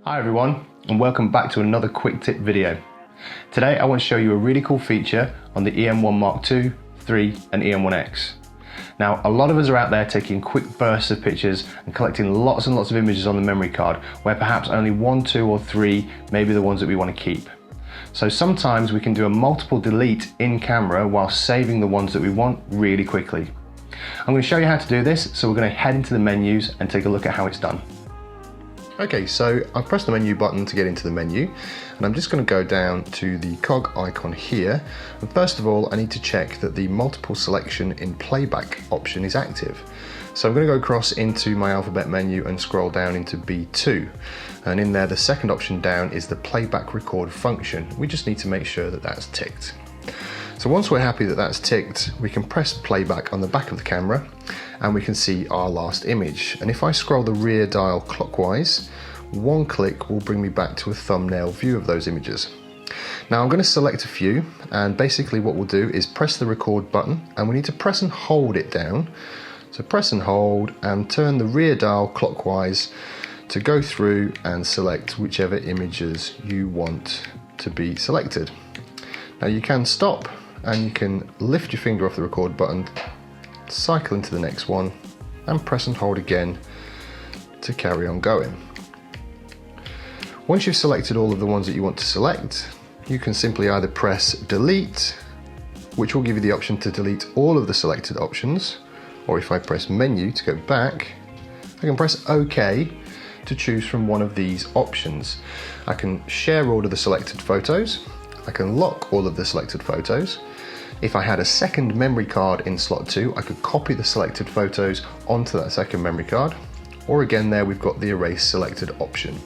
Hi everyone, and welcome back to another quick tip video. Today I want to show you a really cool feature on the EM1 Mark II, 3 and EM1X. Now a lot of us are out there taking quick bursts of pictures and collecting lots and lots of images on the memory card where perhaps only 1, 2 or 3 may be the ones that we want to keep. So sometimes we can do a multiple delete in camera while saving the ones that we want really quickly. I'm going to show you how to do this, so we're going to head into the menus and take a look at how it's done. Okay, so I've pressed the menu button to get into the menu, and I'm just going to go down to the cog icon here, and first of all I need to check that the multiple selection in playback option is active. So I'm going to go across into my alphabet menu and scroll down into B2, and in there the second option down is the playback record function. We just need to make sure that that's ticked. So once we're happy that that's ticked, we can press playback on the back of the camera and we can see our last image. And if I scroll the rear dial clockwise, one click will bring me back to a thumbnail view of those images. Now I'm going to select a few, and basically what we'll do is press the record button, and we need to press and hold it down. So press and hold and turn the rear dial clockwise to go through and select whichever images you want to be selected. Now you can stop and you can lift your finger off the record button, cycle into the next one and press and hold again to carry on going. Once you've selected all of the ones that you want to select, you can simply either press delete, which will give you the option to delete all of the selected options, or if I press menu to go back, I can press OK to choose from one of these options. I can share all of the selected photos, I can lock all of the selected photos. If I had a second memory card in slot 2, I could copy the selected photos onto that second memory card, or again there we've got the erase selected option.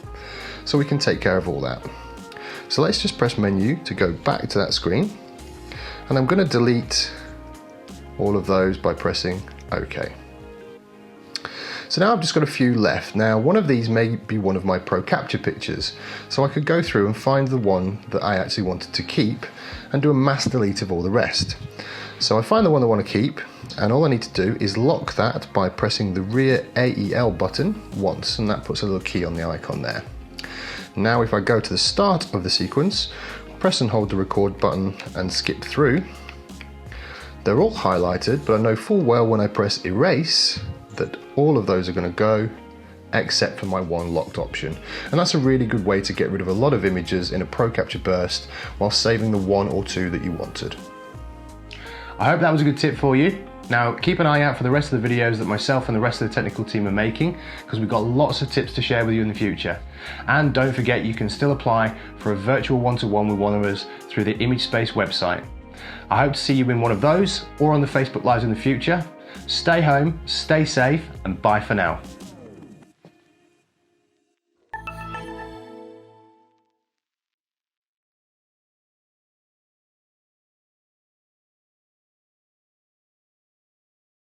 So we can take care of all that. So let's just press menu to go back to that screen, and I'm going to delete all of those by pressing OK. So now I've just got a few left. Now one of these may be one of my Pro Capture pictures, so I could go through and find the one that I actually wanted to keep and do a mass delete of all the rest. So I find the one I want to keep, and all I need to do is lock that by pressing the rear AEL button once, and that puts a little key on the icon there. Now if I go to the start of the sequence, press and hold the record button and skip through, they're all highlighted, but I know full well when I press erase that all of those are going to go except for my one locked option. And that's a really good way to get rid of a lot of images in a Pro Capture burst while saving the 1 or 2 that you wanted. I hope that was a good tip for you. Now keep an eye out for the rest of the videos that myself and the rest of the technical team are making, because we've got lots of tips to share with you in the future. And don't forget, you can still apply for a virtual one-to-one with one of us through the ImageSpace website. I hope to see you in one of those or on the Facebook Lives in the future. Stay home, stay safe, and bye for now.